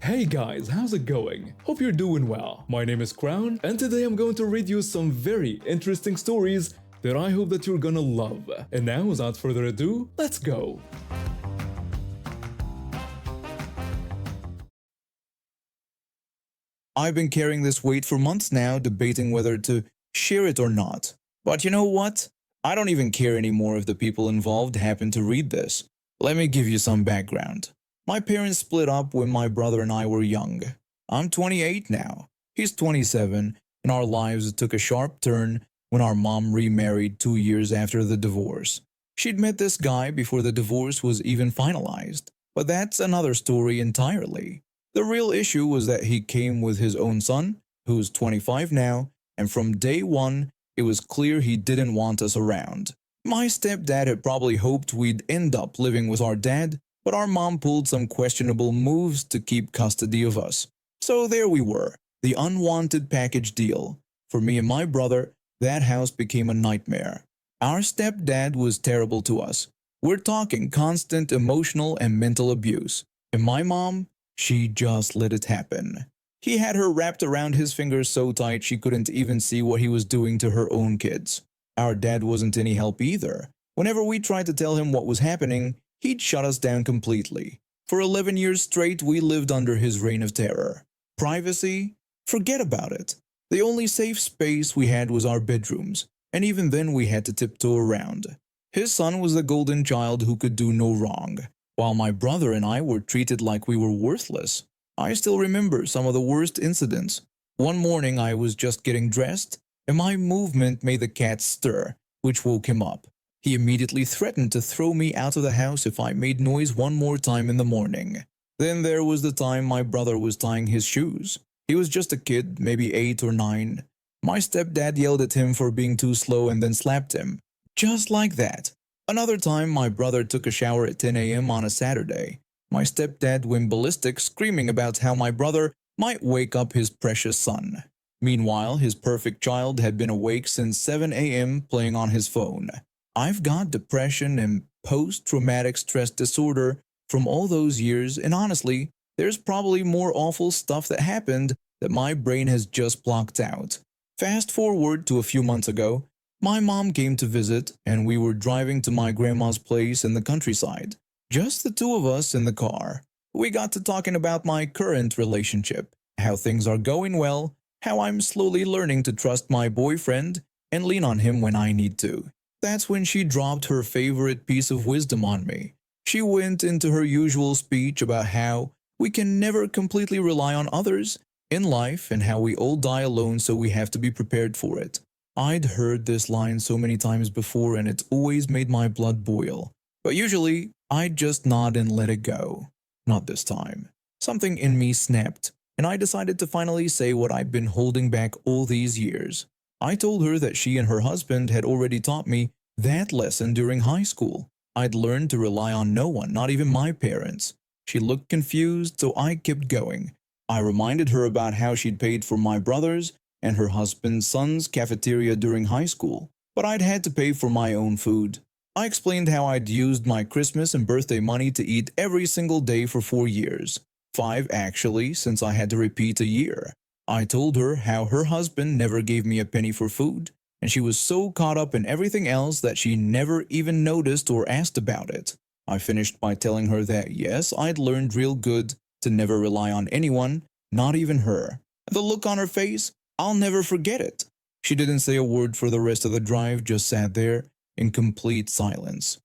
Hey guys, how's it going? Hope you're doing well. My name is Crown, and today I'm going to read you some very interesting stories that I hope that you're gonna love. And now, without further ado, let's go! I've been carrying this weight for months now, debating whether to share it or not. But you know what? I don't even care anymore if the people involved happen to read this. Let me give you some background. My parents split up when my brother and I were young. I'm 28 now. He's 27, and our lives took a sharp turn when our mom remarried 2 years after the divorce. She'd met this guy before the divorce was even finalized, but that's another story entirely. The real issue was that he came with his own son, who's 25 now, and from day one, it was clear he didn't want us around. My stepdad had probably hoped we'd end up living with our dad, but our mom pulled some questionable moves to keep custody of us. So there we were, the unwanted package deal. For me and my brother, that house became a nightmare. Our stepdad was terrible to us. We're talking constant emotional and mental abuse. And my mom, she just let it happen. He had her wrapped around his fingers so tight she couldn't even see what he was doing to her own kids. Our dad wasn't any help either. Whenever we tried to tell him what was happening, he'd shut us down completely. For 11 years straight, we lived under his reign of terror. Privacy? Forget about it. The only safe space we had was our bedrooms, and even then we had to tiptoe around. His son was the golden child who could do no wrong, while my brother and I were treated like we were worthless. I still remember some of the worst incidents. One morning I was just getting dressed, and my movement made the cat stir, which woke him up. He immediately threatened to throw me out of the house if I made noise one more time in the morning. Then there was the time my brother was tying his shoes. He was just a kid, maybe 8 or 9. My stepdad yelled at him for being too slow and then slapped him. Just like that. Another time my brother took a shower at 10 a.m. on a Saturday. My stepdad went ballistic, screaming about how my brother might wake up his precious son. Meanwhile, his perfect child had been awake since 7 a.m. playing on his phone. I've got depression and post-traumatic stress disorder from all those years, and honestly, there's probably more awful stuff that happened that my brain has just blocked out. Fast forward to a few months ago, my mom came to visit, and we were driving to my grandma's place in the countryside. Just the two of us in the car. We got to talking about my current relationship, how things are going well, how I'm slowly learning to trust my boyfriend and lean on him when I need to. That's when she dropped her favorite piece of wisdom on me. She went into her usual speech about how we can never completely rely on others in life and how we all die alone, so we have to be prepared for it. I'd heard this line so many times before and it's always made my blood boil. But usually, I'd just nod and let it go. Not this time. Something in me snapped, and I decided to finally say what I'd been holding back all these years. I told her that she and her husband had already taught me that lesson during high school. I'd learned to rely on no one, not even my parents. She looked confused, so I kept going. I reminded her about how she'd paid for my brother's and her husband's son's cafeteria during high school, but I'd had to pay for my own food. I explained how I'd used my Christmas and birthday money to eat every single day for 4 years. 5 actually, since I had to repeat a year. I told her how her husband never gave me a penny for food, and she was so caught up in everything else that she never even noticed or asked about it. I finished by telling her that yes, I'd learned real good to never rely on anyone, not even her. The look on her face, I'll never forget it. She didn't say a word for the rest of the drive, just sat there in complete silence.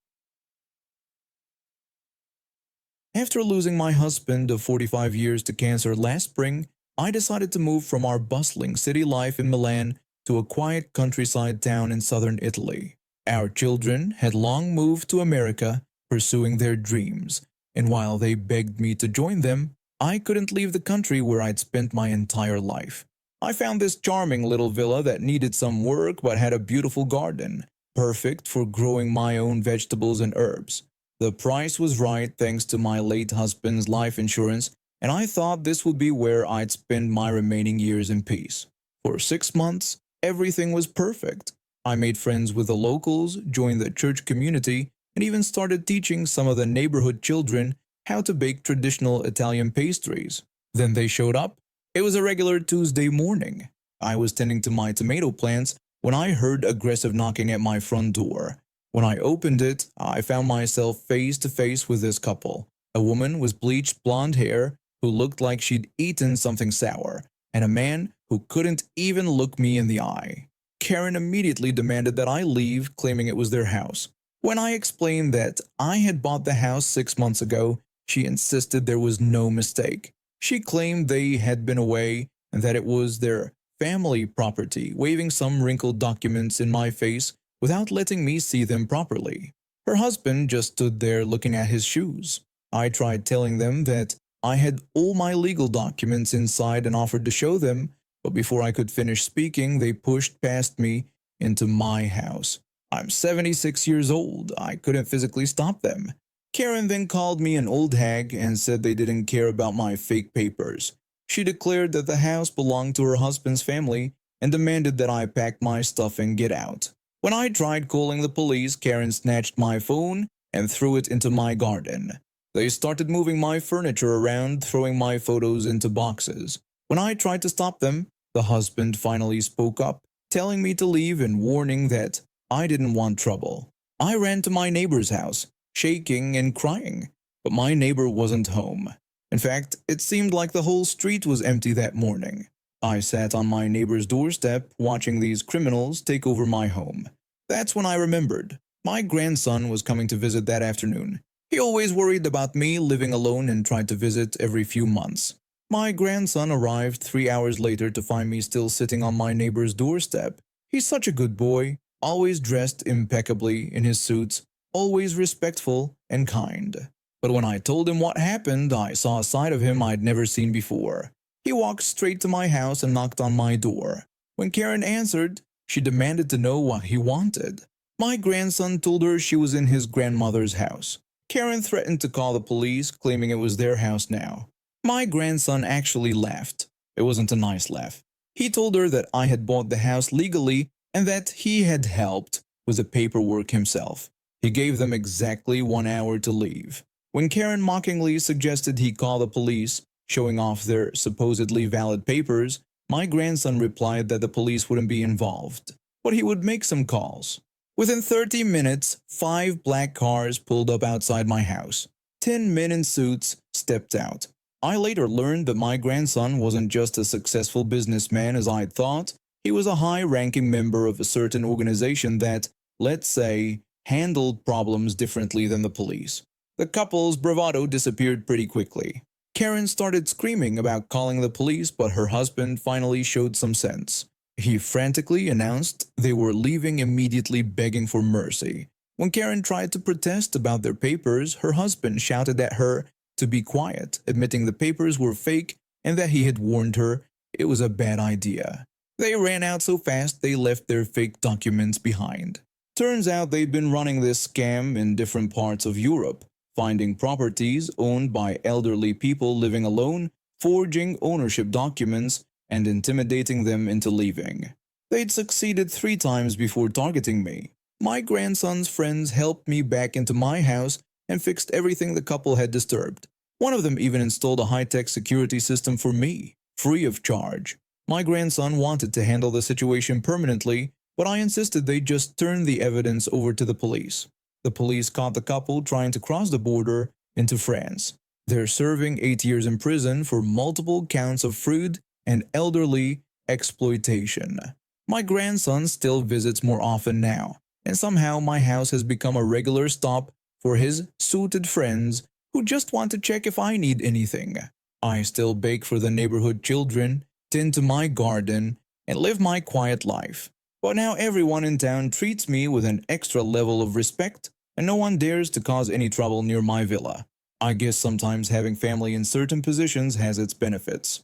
After losing my husband of 45 years to cancer last spring, I decided to move from our bustling city life in Milan to a quiet countryside town in southern Italy. Our children had long moved to America, pursuing their dreams, and while they begged me to join them, I couldn't leave the country where I'd spent my entire life. I found this charming little villa that needed some work but had a beautiful garden, perfect for growing my own vegetables and herbs. The price was right thanks to my late husband's life insurance, and I thought this would be where I'd spend my remaining years in peace. For 6 months, everything was perfect. I made friends with the locals, joined the church community, and even started teaching some of the neighborhood children how to bake traditional Italian pastries. Then they showed up. It was a regular Tuesday morning. I was tending to my tomato plants when I heard aggressive knocking at my front door. When I opened it, I found myself face to face with this couple, a woman with bleached blonde hair who looked like she'd eaten something sour, and a man who couldn't even look me in the eye. Karen immediately demanded that I leave, claiming it was their house. When I explained that I had bought the house 6 months ago, she insisted there was no mistake. She claimed they had been away and that it was their family property, waving some wrinkled documents in my face without letting me see them properly. Her husband just stood there looking at his shoes. I tried telling them that I had all my legal documents inside and offered to show them, but before I could finish speaking, they pushed past me into my house. I'm 76 years old. I couldn't physically stop them. Karen then called me an old hag and said they didn't care about my fake papers. She declared that the house belonged to her husband's family and demanded that I pack my stuff and get out. When I tried calling the police, Karen snatched my phone and threw it into my garden. They started moving my furniture around, throwing my photos into boxes. When I tried to stop them, the husband finally spoke up, telling me to leave and warning that I didn't want trouble. I ran to my neighbor's house, shaking and crying, but my neighbor wasn't home. In fact, it seemed like the whole street was empty that morning. I sat on my neighbor's doorstep watching these criminals take over my home. That's when I remembered. My grandson was coming to visit that afternoon. He always worried about me living alone and tried to visit every few months. My grandson arrived 3 hours later to find me still sitting on my neighbor's doorstep. He's such a good boy, always dressed impeccably in his suits, always respectful and kind. But when I told him what happened, I saw a side of him I'd never seen before. He walked straight to my house and knocked on my door. When Karen answered, she demanded to know what he wanted. My grandson told her she was in his grandmother's house. Karen threatened to call the police, claiming it was their house now. My grandson actually laughed. It wasn't a nice laugh. He told her that I had bought the house legally and that he had helped with the paperwork himself. He gave them exactly 1 hour to leave. When Karen mockingly suggested he call the police, showing off their supposedly valid papers, my grandson replied that the police wouldn't be involved, but he would make some calls. Within 30 minutes, 5 black cars pulled up outside my house. 10 men in suits stepped out. I later learned that my grandson wasn't just a successful businessman as I'd thought. He was a high-ranking member of a certain organization that, let's say, handled problems differently than the police. The couple's bravado disappeared pretty quickly. Karen started screaming about calling the police, but her husband finally showed some sense. He frantically announced they were leaving immediately, begging for mercy. When Karen tried to protest about their papers, her husband shouted at her to be quiet, admitting the papers were fake and that he had warned her it was a bad idea. They ran out so fast they left their fake documents behind. Turns out they'd been running this scam in different parts of Europe, finding properties owned by elderly people living alone, forging ownership documents, and intimidating them into leaving. They'd succeeded 3 times before targeting me. My grandson's friends helped me back into my house and fixed everything the couple had disturbed. One of them even installed a high-tech security system for me, free of charge. My grandson wanted to handle the situation permanently, but I insisted they just turn the evidence over to the police. The police caught the couple trying to cross the border into France. They're serving 8 years in prison for multiple counts of fraud and elderly exploitation. My grandson still visits more often now, and somehow my house has become a regular stop for his suited friends who just want to check if I need anything. I still bake for the neighborhood children, tend to my garden, and live my quiet life. But now everyone in town treats me with an extra level of respect, and no one dares to cause any trouble near my villa. I guess sometimes having family in certain positions has its benefits.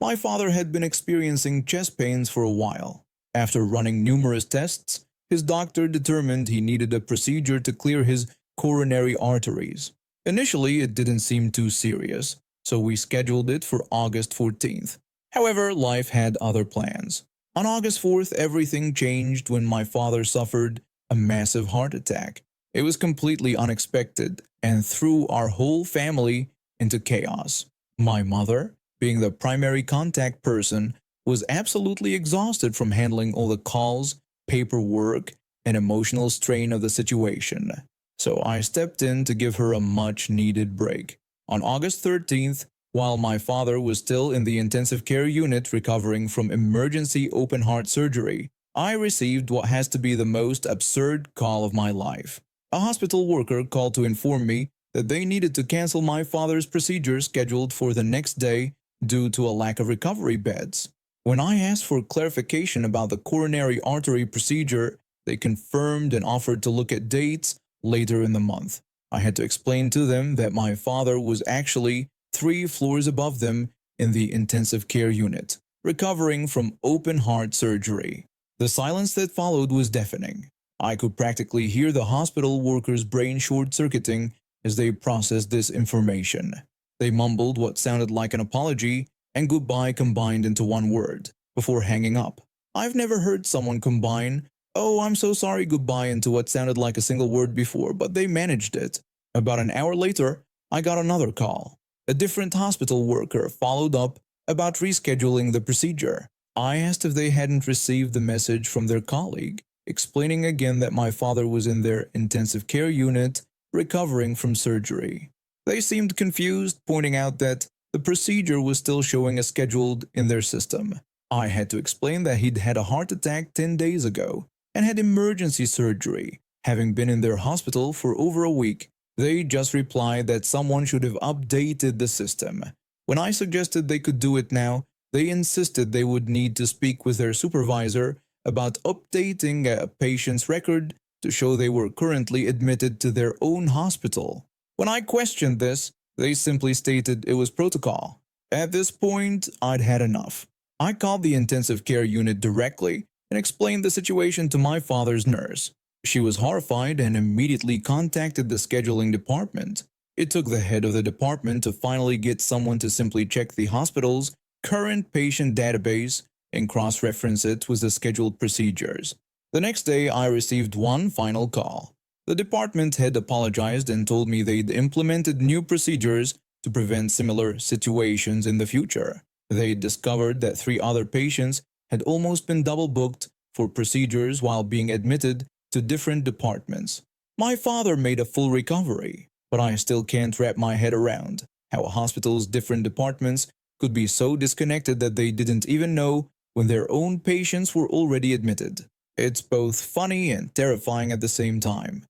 My father had been experiencing chest pains for a while. After running numerous tests, his doctor determined he needed a procedure to clear his coronary arteries. Initially, it didn't seem too serious, so we scheduled it for August 14th. However, life had other plans. On August 4th, everything changed when my father suffered a massive heart attack. It was completely unexpected and threw our whole family into chaos. My mother, being the primary contact person, was absolutely exhausted from handling all the calls, paperwork, and emotional strain of the situation. So I stepped in to give her a much needed break. On August 13th, while my father was still in the intensive care unit recovering from emergency open heart surgery, I received what has to be the most absurd call of my life. A hospital worker called to inform me that they needed to cancel my father's procedure scheduled for the next day due to a lack of recovery beds. When I asked for clarification about the coronary artery procedure, they confirmed and offered to look at dates later in the month. I had to explain to them that my father was actually 3 floors above them in the intensive care unit, recovering from open heart surgery. The silence that followed was deafening. I could practically hear the hospital workers' brain short-circuiting as they processed this information. They mumbled what sounded like an apology and goodbye combined into one word, before hanging up. I've never heard someone combine, "Oh, I'm so sorry, goodbye," into what sounded like a single word before, but they managed it. About an hour later, I got another call. A different hospital worker followed up about rescheduling the procedure. I asked if they hadn't received the message from their colleague, explaining again that my father was in their intensive care unit recovering from surgery. They seemed confused, pointing out that the procedure was still showing as scheduled in their system. I had to explain that he'd had a heart attack 10 days ago and had emergency surgery, having been in their hospital for over a week. They just replied that someone should have updated the system. When I suggested they could do it now, they insisted they would need to speak with their supervisor about updating a patient's record to show they were currently admitted to their own hospital. When I questioned this, they simply stated it was protocol. At this point, I'd had enough. I called the intensive care unit directly and explained the situation to my father's nurse. She was horrified and immediately contacted the scheduling department. It took the head of the department to finally get someone to simply check the hospital's current patient database and cross-reference it with the scheduled procedures. The next day, I received one final call. The department head apologized and told me they'd implemented new procedures to prevent similar situations in the future. They discovered that 3 other patients had almost been double booked for procedures while being admitted to different departments. My father made a full recovery, but I still can't wrap my head around how a hospital's different departments could be so disconnected that they didn't even know when their own patients were already admitted. It's both funny and terrifying at the same time.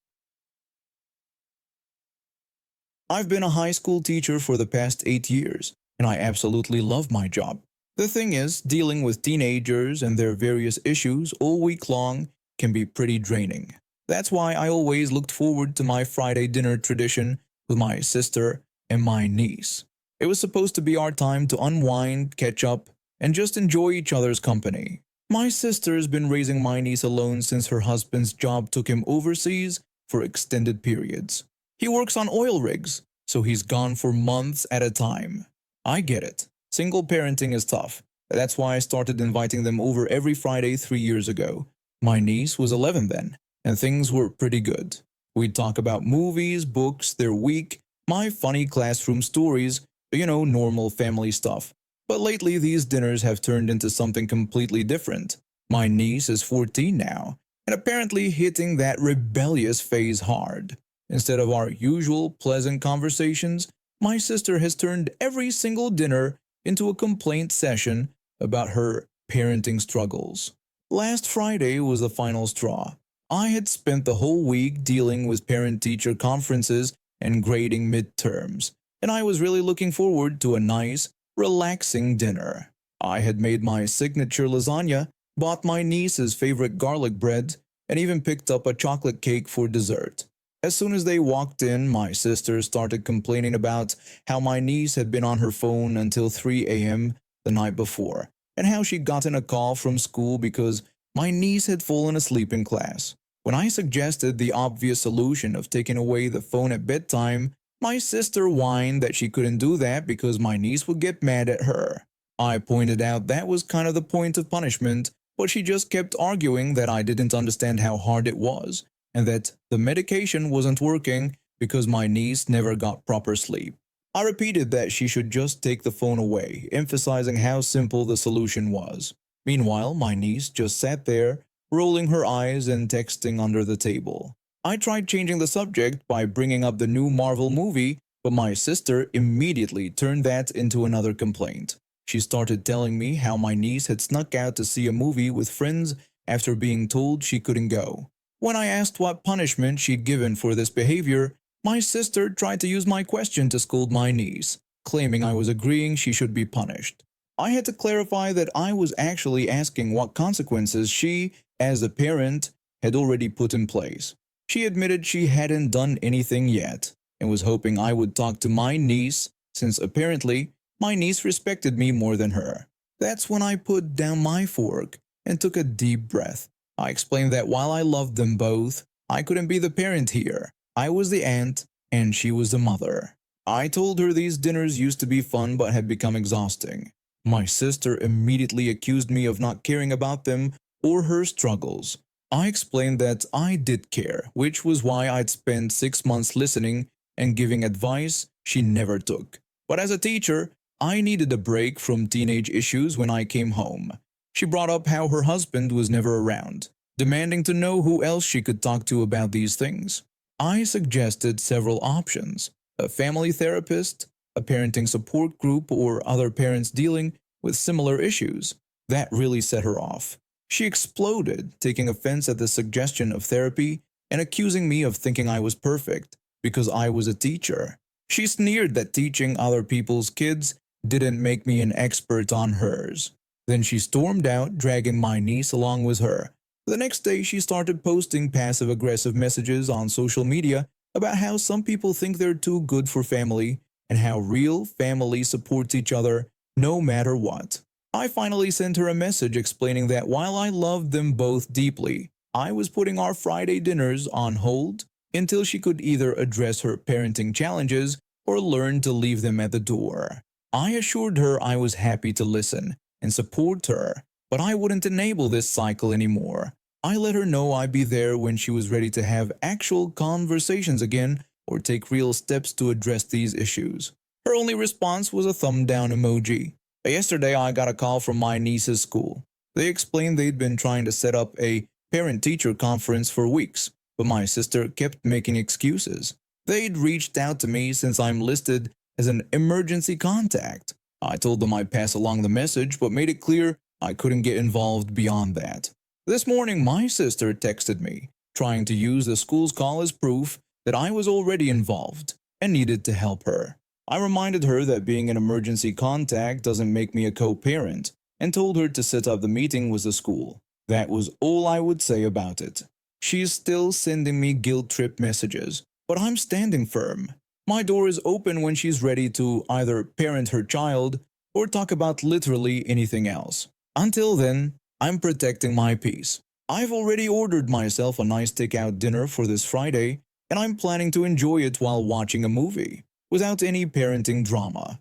I've been a high school teacher for the past 8 years, and I absolutely love my job. The thing is, dealing with teenagers and their various issues all week long can be pretty draining. That's why I always looked forward to my Friday dinner tradition with my sister and my niece. It was supposed to be our time to unwind, catch up, and just enjoy each other's company. My sister's been raising my niece alone since her husband's job took him overseas for extended periods. He works on oil rigs, so he's gone for months at a time. I get it. Single parenting is tough. That's why I started inviting them over every Friday 3 years ago. My niece was 11 then, and things were pretty good. We'd talk about movies, books, their week, my funny classroom stories, normal family stuff. But lately these dinners have turned into something completely different. My niece is 14 now, and apparently hitting that rebellious phase hard. Instead of our usual pleasant conversations, my sister has turned every single dinner into a complaint session about her parenting struggles. Last Friday was the final straw. I had spent the whole week dealing with parent-teacher conferences and grading midterms, and I was really looking forward to a nice, relaxing dinner. I had made my signature lasagna, bought my niece's favorite garlic bread, and even picked up a chocolate cake for dessert. As soon as they walked in, my sister started complaining about how my niece had been on her phone until 3 a.m. the night before, and how she'd gotten a call from school because my niece had fallen asleep in class. When I suggested the obvious solution of taking away the phone at bedtime, my sister whined that she couldn't do that because my niece would get mad at her. I pointed out that was kind of the point of punishment, but she just kept arguing that I didn't understand how hard it was, and that the medication wasn't working because my niece never got proper sleep. I repeated that she should just take the phone away, emphasizing how simple the solution was. Meanwhile, my niece just sat there, rolling her eyes and texting under the table. I tried changing the subject by bringing up the new Marvel movie, but my sister immediately turned that into another complaint. She started telling me how my niece had snuck out to see a movie with friends after being told she couldn't go. When I asked what punishment she'd given for this behavior, my sister tried to use my question to scold my niece, claiming I was agreeing she should be punished. I had to clarify that I was actually asking what consequences she, as a parent, had already put in place. She admitted she hadn't done anything yet and was hoping I would talk to my niece, since apparently my niece respected me more than her. That's when I put down my fork and took a deep breath. I explained that while I loved them both, I couldn't be the parent here. I was the aunt and she was the mother. I told her these dinners used to be fun but had become exhausting. My sister immediately accused me of not caring about them or her struggles. I explained that I did care, which was why I'd spent 6 months listening and giving advice she never took. But as a teacher, I needed a break from teenage issues when I came home. She brought up how her husband was never around, demanding to know who else she could talk to about these things. I suggested several options: a family therapist, a parenting support group, or other parents dealing with similar issues. That really set her off. She exploded, taking offense at the suggestion of therapy and accusing me of thinking I was perfect because I was a teacher. She sneered that teaching other people's kids didn't make me an expert on hers. Then she stormed out, dragging my niece along with her. The next day, she started posting passive-aggressive messages on social media about how some people think they're too good for family and how real family supports each other no matter what. I finally sent her a message explaining that while I loved them both deeply, I was putting our Friday dinners on hold until she could either address her parenting challenges or learn to leave them at the door. I assured her I was happy to listen and support her, but I wouldn't enable this cycle anymore. I let her know I'd be there when she was ready to have actual conversations again or take real steps to address these issues. Her only response was a thumb down emoji. Yesterday, I got a call from my niece's school. They explained they'd been trying to set up a parent-teacher conference for weeks, but my sister kept making excuses. They'd reached out to me since I'm listed as an emergency contact. I told them I'd pass along the message, but made it clear I couldn't get involved beyond that. This morning, my sister texted me, trying to use the school's call as proof that I was already involved and needed to help her. I reminded her that being an emergency contact doesn't make me a co-parent, and told her to set up the meeting with the school. That was all I would say about it. She is still sending me guilt trip messages, but I'm standing firm. My door is open when she's ready to either parent her child or talk about literally anything else. Until then, I'm protecting my peace. I've already ordered myself a nice takeout dinner for this Friday, and I'm planning to enjoy it while watching a movie, without any parenting drama.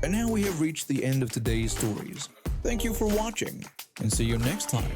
And now we have reached the end of today's stories. Thank you for watching, and see you next time.